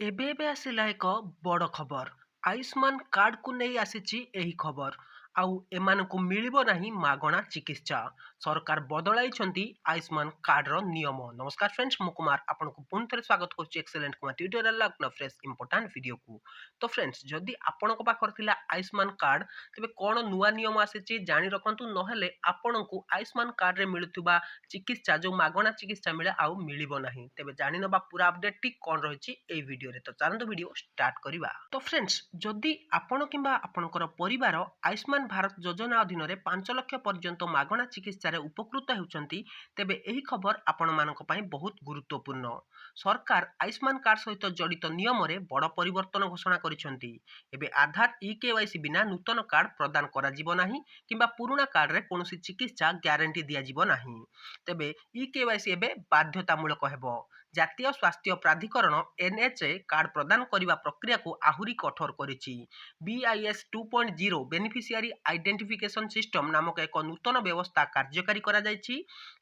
ଏବେ ଏବେ ଆସିଲା ଏକ ବଡ଼ ଖବର। ଆୟୁଷ୍ମାନ କାର୍ଡକୁ ନେଇ ଆସିଛି ଏହି ଖବର। ଆଉ ଏମାନଙ୍କୁ ମିଳିବ ନାହିଁ ମାଗଣା ଚିକିତ୍ସା। ସରକାର ବଦଳାଇଛନ୍ତି ଆୟୁଷ୍ମାନ କାର୍ଡର ନିୟମ। ନମସ୍କାର ଫ୍ରେଣ୍ଡସ୍, ମୁଁ କୁମାର ଆପଣଙ୍କୁ ପୁଣି ଥରେ ସ୍ୱାଗତ କରୁଛି ଏକ୍ସେଲେଣ୍ଟ କୁମାର ଟ୍ୟୁଟୋରିଆଲ ଲଗ୍ନ ଫ୍ରେଶ୍ ଇମ୍ପୋର୍ଟାଣ୍ଟ ଭିଡ଼ିଓକୁ। ତ ଫ୍ରେଣ୍ଡସ୍, ଯଦି ଆପଣଙ୍କ ପାଖରେ ଥିଲା ଆୟୁଷ୍ମାନ କାର୍ଡ, ତେବେ କ'ଣ ନୂଆ ନିୟମ ଆସିଛି ଜାଣି ରଖନ୍ତୁ। ନହେଲେ ଆପଣଙ୍କୁ ଆୟୁଷ୍ମାନ କାର୍ଡରେ ମିଳୁଥିବା ଚିକିତ୍ସା, ଯେଉଁ ମାଗଣା ଚିକିତ୍ସା ମିଳେ, ଆଉ ମିଳିବ ନାହିଁ। ତେବେ ଜାଣିନେବା ପୁରା ଅପଡେଟଟି କ'ଣ ରହିଛି ଏହି ଭିଡ଼ିଓରେ। ତ ଚାଲନ୍ତୁ ଭିଡ଼ିଓ ଷ୍ଟାର୍ଟ କରିବା। ତ ଫ୍ରେଣ୍ଡସ୍, ଯଦି ଆପଣ କିମ୍ବା ଆପଣଙ୍କର ପରିବାର ଆୟୁଷ୍ମାନ ଭାରତ ଯୋଜନା ଅଧୀନରେ 5 ଲକ୍ଷ ପର୍ଯ୍ୟନ୍ତ ମାଗଣା ଚିକିତ୍ସାରେ ଉପକୃତ ହେଉଛନ୍ତି, ତେବେ ଏହି ଖବର ଆପଣମାନଙ୍କ ପାଇଁ ବହୁତ ଗୁରୁତ୍ୱପୂର୍ଣ୍ଣ। ସରକାର ଆୟୁଷ୍ମାନ କାର୍ଡ ସହିତ ଜଡ଼ିତ ନିୟମରେ ବଡ଼ ପରିବର୍ତ୍ତନ ଘୋଷଣା କରିଛନ୍ତି। ଏବେ ଆଧାର ଇ-କେୱାଇସି ବିନା ନୂତନ କାର୍ଡ ପ୍ରଦାନ କରାଯିବ ନାହିଁ କିମ୍ବା ପୁରୁଣା କାର୍ଡରେ କୌଣସି ଚିକିତ୍ସା ଗ୍ୟାରେଣ୍ଟି ଦିଆଯିବ ନାହିଁ। ତେବେ ଇ-କେୱାଇସି ଏବେ ବାଧ୍ୟତାମୂଳକ ହେବ। ଜାତୀୟ ସ୍ୱାସ୍ଥ୍ୟ ପ୍ରାଧିକରଣ ଏନ୍ଏଚ୍ଏ କାର୍ଡ ପ୍ରଦାନ କରିବା ପ୍ରକ୍ରିୟାକୁ ଆହୁରି କଠୋର କରିଛି। BIS 2.0 ବେନିଫିସିଆରୀ ଆଇଡେଣ୍ଟିଫିକେସନ ସିଷ୍ଟମ ନାମକ ଏକ ନୂତନ ବ୍ୟବସ୍ଥା କାର୍ଯ୍ୟକାରୀ କରାଯାଇଛି।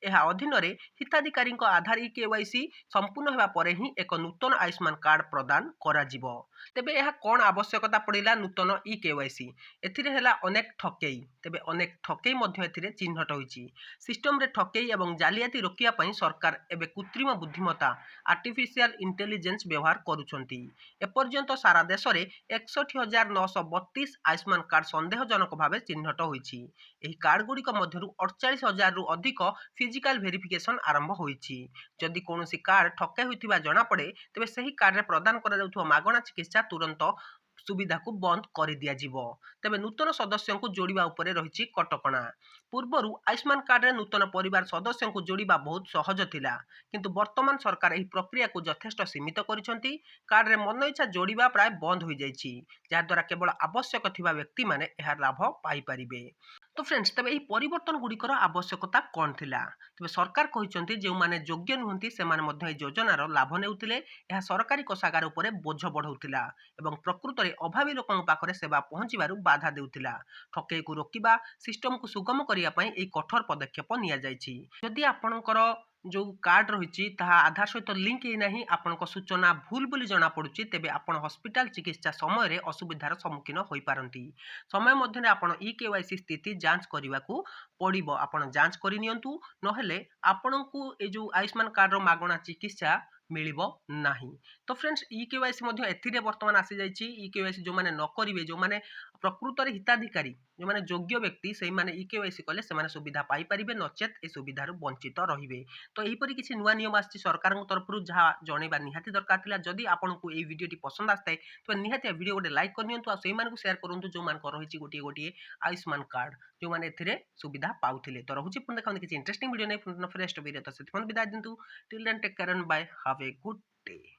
ଏହା ଅଧୀନରେ ହିତାଧିକାରୀଙ୍କ ଆଧାର ଇ-କେୱାଇସି ସମ୍ପୂର୍ଣ୍ଣ ହେବା ପରେ ହିଁ ଏକ ନୂତନ ଆୟୁଷ୍ମାନ କାର୍ଡ ପ୍ରଦାନ କରାଯିବ। ତେବେ ଏହା କ'ଣ ଆବଶ୍ୟକତା ପଡ଼ିଲା ନୂତନ ଇ-କେୱାଇସି? ଏଥିରେ ହେଲା ଅନେକ ଠକେଇ। ତେବେ ଅନେକ ଠକେଇ ମଧ୍ୟ ଏଥିରେ ଚିହ୍ନଟ ହୋଇଛି। ସିଷ୍ଟମରେ ଠକେଇ ଏବଂ ଜାଲିଆତି ରୋକିବା ପାଇଁ ସରକାର ଏବେ କୃତ୍ରିମ ବୁଦ୍ଧିମତ୍ତା ଆର୍ଟିଫିସିଆଲ ଇଣ୍ଟେଲିଜେନ୍ସ ବ୍ୟବହାର କରୁଛନ୍ତି। ଏପର୍ଯ୍ୟନ୍ତ ସାରା ଦେଶରେ 61,932 ଆୟୁଷ୍ମାନ କାର୍ଡ ସନ୍ଦେହଜନକ ଭାବେ ଚିହ୍ନଟ ହୋଇଛି। ଏହି କାର୍ଡଗୁଡ଼ିକ ମଧ୍ୟରୁ 48,000ରୁ ଅଧିକ ଫିଜିକାଲ ଭେରିଫିକେସନ ଆରମ୍ଭ ହୋଇଛି। ଯଦି କୌଣସି କାର୍ଡ ଠକେଇ ହୋଇଥିବା ଜଣାପଡ଼େ, ତେବେ ସେହି କାର୍ଡରେ ପ୍ରଦାନ କରାଯାଉଥିବା ମାଗଣା ଚିକିତ୍ସା ତୁରନ୍ତ ସୁବିଧାକୁ ବନ୍ଦ କରିଦିଆଯିବ। ତେବେ ନୂତନ ସଦସ୍ୟଙ୍କୁ ଯୋଡ଼ିବା ଉପରେ ରହିଛି କଟକଣା। ପୂର୍ବରୁ ଆୟୁଷ୍ମାନ କାର୍ଡରେ ନୂତନ ପରିବାର ସଦସ୍ୟଙ୍କୁ ଯୋଡ଼ିବା ବହୁତ ସହଜ ଥିଲା, କିନ୍ତୁ ବର୍ତ୍ତମାନ ସରକାର ଏହି ପ୍ରକ୍ରିୟାକୁ ଯଥେଷ୍ଟ ସୀମିତ କରିଛନ୍ତି। କାର୍ଡରେ ମନଇଚ୍ଛା ଯୋଡ଼ିବା ପ୍ରାୟ ବନ୍ଦ ହୋଇଯାଇଛି, ଯାହାଦ୍ୱାରା କେବଳ ଆବଶ୍ୟକ ଥିବା ବ୍ୟକ୍ତିମାନେ ଏହାର ଲାଭ ପାଇପାରିବେ। ତ ଫ୍ରେଣ୍ଡସ୍, ତେବେ ଏହି ପରିବର୍ତ୍ତନ ଗୁଡ଼ିକର ଆବଶ୍ୟକତା କ'ଣ ଥିଲା? ତେବେ ସରକାର କହିଛନ୍ତି ଯେଉଁମାନେ ଯୋଗ୍ୟ ନୁହନ୍ତି ସେମାନେ ମଧ୍ୟ ଏହି ଯୋଜନାର ଲାଭ ନେଉଥିଲେ। ଏହା ସରକାରୀ କୋଷାଗାର ଉପରେ ବୋଝ ବଢ଼ାଉଥିଲା ଏବଂ ପ୍ରକୃତରେ ଅଭାବୀ ଲୋକଙ୍କ ପାଖରେ ସେବା ପହଞ୍ଚିବାରୁ ବାଧା ଦେଉଥିଲା। ଠକେଇକୁ ରୋକିବା, ସିଷ୍ଟମକୁ ସୁଗମ କରିବା ପାଇଁ ଏହି କଠୋର ପଦକ୍ଷେପ ନିଆଯାଇଛି। ଯଦି ଆପଣଙ୍କର ଯେଉଁ କାର୍ଡ ରହିଛି ତାହା ଆଧାର ସହିତ ଲିଙ୍କ ହେଇନାହିଁ, ଆପଣଙ୍କ ସୂଚନା ଭୁଲ ବୋଲି ଜଣାପଡ଼ୁଛି, ତେବେ ଆପଣ ହସ୍ପିଟାଲ ଚିକିତ୍ସା ସମୟରେ ଅସୁବିଧାର ସମ୍ମୁଖୀନ ହୋଇପାରନ୍ତି। ସମୟ ମଧ୍ୟରେ ଆପଣ ଇ-କେୱାଇସି ସ୍ଥିତି ଯାଞ୍ଚ କରିବାକୁ ପଡ଼ିବ। ଆପଣ ଯାଞ୍ଚ କରିନିଅନ୍ତୁ, ନହେଲେ ଆପଣଙ୍କୁ ଏ ଯେଉଁ ଆୟୁଷ୍ମାନ କାର୍ଡର ମାଗଣା ଚିକିତ୍ସା ମିଳିବ ନାହିଁ। ତ ଫ୍ରେଣ୍ଡସ୍, ଇ-କେୱାଇସି ମଧ୍ୟ ଏଥିରେ ବର୍ତ୍ତମାନ ଆସିଯାଇଛି। ଇ-କେୱାଇସି ଯେଉଁମାନେ ନ କରିବେ, ଯେଉଁମାନେ ପ୍ରକୃତରେ ହିତାଧିକାରୀ, ଯେଉଁମାନେ ଯୋଗ୍ୟ ବ୍ୟକ୍ତି, ସେଇମାନେ ଇ-କେୱାଇସି କଲେ ସେମାନେ ସୁବିଧା ପାଇପାରିବେ, ନଚେତ୍ ଏ ସୁବିଧାରୁ ବଞ୍ଚିତ ରହିବେ। ତ ଏହିପରି କିଛି ନୂଆ ନିୟମ ଆସିଛି ସରକାରଙ୍କ ତରଫରୁ, ଯାହା ଜଣାଇବା ନିହାତି ଦରକାର ଥିଲା। ଯଦି ଆପଣଙ୍କୁ ଏହି ଭିଡ଼ିଓଟି ପସନ୍ଦ ଆସିଥାଏ, ତେବେ ନିହାତି ଏ ଭିଡ଼ିଓ ଗୋଟେ ଲାଇକ୍ କରିନିଅନ୍ତୁ ଆଉ ସେଇମାନଙ୍କୁ ସେୟାର କରନ୍ତୁ ଯେଉଁମାନଙ୍କର ରହିଛି ଗୋଟିଏ ଗୋଟିଏ ଆୟୁଷ୍ମାନ କାର୍ଡ, ଯେଉଁମାନେ ଏଥିରେ ସୁବିଧା ପାଉଥିଲେ। ତ ରହୁଛି ପୁଣି ଦେଖନ୍ତୁ କିଛି ଇଣ୍ଟରେଷ୍ଟିଂ ଭିଡ଼ିଓ ନେଇ ଫ୍ରେଶ୍ ଭିଡ଼ିଓ। ତ ସେଥିପାଇଁ ବିଦାୟ ଦିଅନ୍ତୁ। Till then take care and bye. Have a good day.